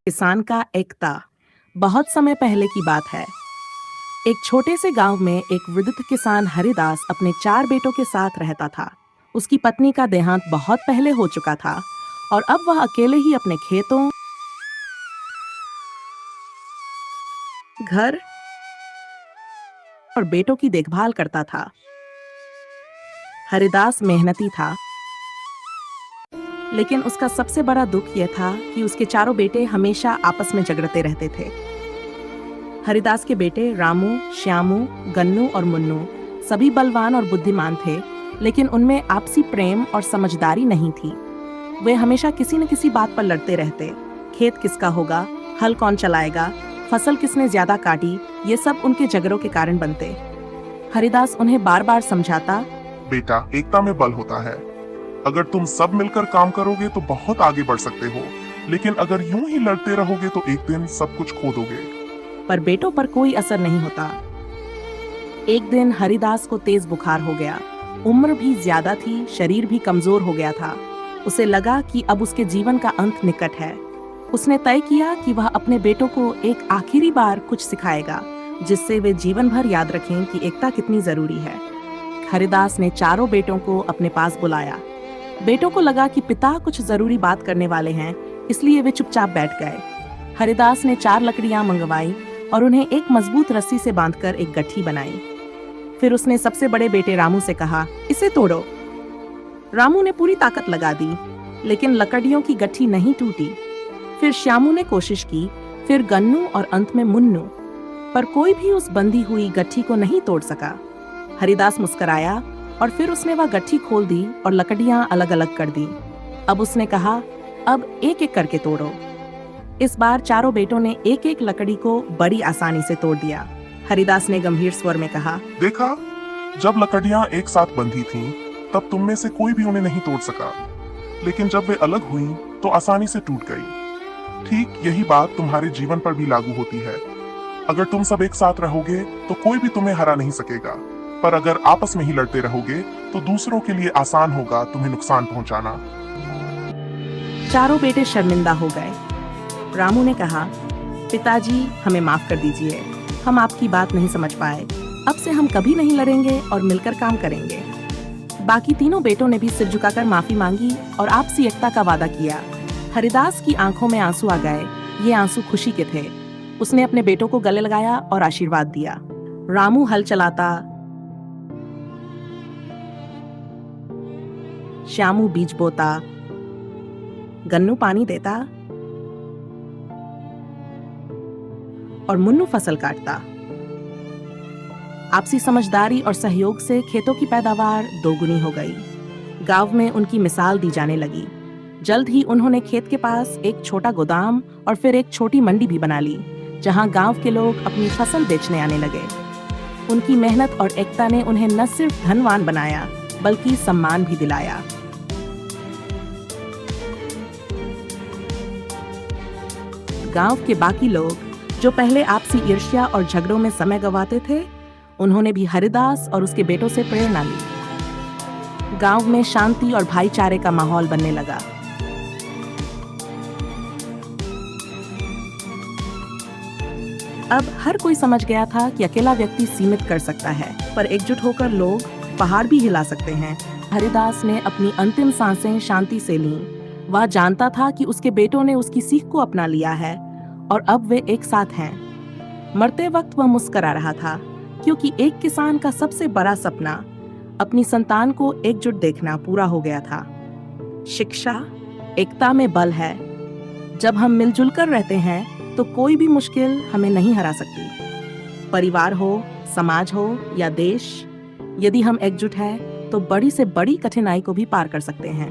किसान का एकता। बहुत समय पहले की बात है। एक छोटे से गांव में एक वृद्ध किसान हरिदास अपने 4 बेटों के साथ रहता था। उसकी पत्नी का देहांत बहुत पहले हो चुका था और अब वह अकेले ही अपने खेतों, घर और बेटों की देखभाल करता था। हरिदास मेहनती था, लेकिन उसका सबसे बड़ा दुख यह था कि उसके 4 बेटे हमेशा आपस में झगड़ते रहते थे। हरिदास के बेटे रामू, श्यामू, गन्नू और मुन्नू सभी बलवान और बुद्धिमान थे, लेकिन उनमें आपसी प्रेम और समझदारी नहीं थी। वे हमेशा किसी न किसी बात पर लड़ते रहते। खेत किसका होगा, हल कौन चलाएगा, फसल किसने ज्यादा काटी, ये सब उनके झगड़ों के कारण बनते। हरिदास उन्हें बार बार समझाता, बेटा, एकता में बल होता है। अगर तुम सब मिलकर काम करोगे तो बहुत आगे बढ़ सकते हो, लेकिन अगर यूं ही लड़ते रहोगे तो एक दिन सब कुछ खो दोगे। पर बेटों पर कोई असर नहीं होता। एक दिन हरिदास को तेज बुखार हो गया। उम्र भी ज्यादा थी, शरीर भी कमजोर हो गया था। उसे लगा कि अब उसके जीवन का अंत निकट है। उसने तय किया कि वह अपने बेटों को एक आखिरी बार कुछ सिखाएगा, जिससे वे जीवन भर याद रखें कि एकता कितनी जरूरी है। हरिदास ने 4 बेटों को अपने पास बुलाया। बेटों को लगा कि पिता कुछ जरूरी बात करने वाले हैं, इसलिए वे चुपचाप बैठ गए। हरिदास ने 4 लकड़ियां मंगवाई और उन्हें एक मजबूत रस्सी से बांधकर एक गट्ठी बनाई। फिर उसने सबसे बड़े बेटे रामू से कहा, इसे तोड़ो। रामू ने पूरी ताकत लगा दी, लेकिन लकड़ियों की गट्ठी नहीं टूटी। फिर श्यामू ने कोशिश की, फिर गन्नू और अंत में मुन्नू, पर कोई भी उस बंधी हुई गट्ठी को नहीं तोड़ सका। हरिदास मुस्कुराया और फिर उसने वह गट्ठी खोल दी और लकड़ियां अलग अलग कर दी। अब उसने कहा, अब एक एक करके तोड़ो। इस बार 4 बेटों ने एक एक लकड़ी को बड़ी आसानी से तोड़ दिया। हरिदास ने गंभीर स्वर में कहा, देखा, जब लकड़ियां एक साथ बंधी थीं, तब तुम में से कोई भी उन्हें नहीं तोड़ सका, लेकिन जब वे अलग हुईं, तो आसानी से टूट गई। ठीक यही बात तुम्हारे जीवन पर भी लागू होती है। अगर तुम सब एक साथ रहोगे तो कोई भी तुम्हें हरा नहीं सकेगा, पर अगर आपस में ही लड़ते रहोगे तो दूसरों के लिए आसान होगा तुम्हें नुकसान पहुंचाना। 4 बेटे शर्मिंदा हो गए। रामू ने कहा, पिताजी, हमें माफ कर दीजिए, हम आपकी बात नहीं समझ पाए। अब से हम कभी नहीं लड़ेंगे और मिलकर काम करेंगे। बाकी तीनों बेटों ने भी सिर झुकाकर माफी मांगी और आपसी एकता का वादा किया। हरिदास की आंखों में आंसू आ गए। ये आंसू खुशी के थे। उसने अपने बेटों को गले लगाया और आशीर्वाद दिया। रामू हल चलाता, श्यामू बीज बोता, गन्नू पानी देता और मुन्नू फसल काटता। आपसी समझदारी और सहयोग से खेतों की पैदावार दोगुनी हो गई। गांव में उनकी मिसाल दी जाने लगी। जल्द ही उन्होंने खेत के पास एक छोटा गोदाम और फिर एक छोटी मंडी भी बना ली, जहां गांव के लोग अपनी फसल बेचने आने लगे। उनकी मेहनत और एकता ने उन्हें न सिर्फ धनवान बनाया, बल्कि सम्मान भी दिलाया। गांव के बाकी लोग, जो पहले आपसी ईर्ष्या और झगड़ों में समय गंवाते थे, उन्होंने भी हरिदास और उसके बेटों से प्रेरणा ली। गांव में शांति और भाईचारे का माहौल बनने लगा। अब हर कोई समझ गया था कि अकेला व्यक्ति सीमित कर सकता है, पर एकजुट होकर लोग पहाड़ भी हिला सकते हैं। हरिदास ने अपनी अंतिम सांसें शांति से लीं। वह जानता था कि उसके बेटों ने उसकी सीख को अपना लिया है और अब वे एक साथ हैं। मरते वक्त वह मुस्कुरा रहा था, क्योंकि एक किसान का सबसे बड़ा सपना, अपनी संतान को एकजुट देखना, पूरा हो गया था। शिक्षा, एकता में बल है। जब हम मिलजुल कर रहते हैं तो कोई भी मुश्किल हमें नहीं हरा सकती। परिवार हो, समाज हो या देश, यदि हम एकजुट हैं तो बड़ी से बड़ी कठिनाई को भी पार कर सकते हैं।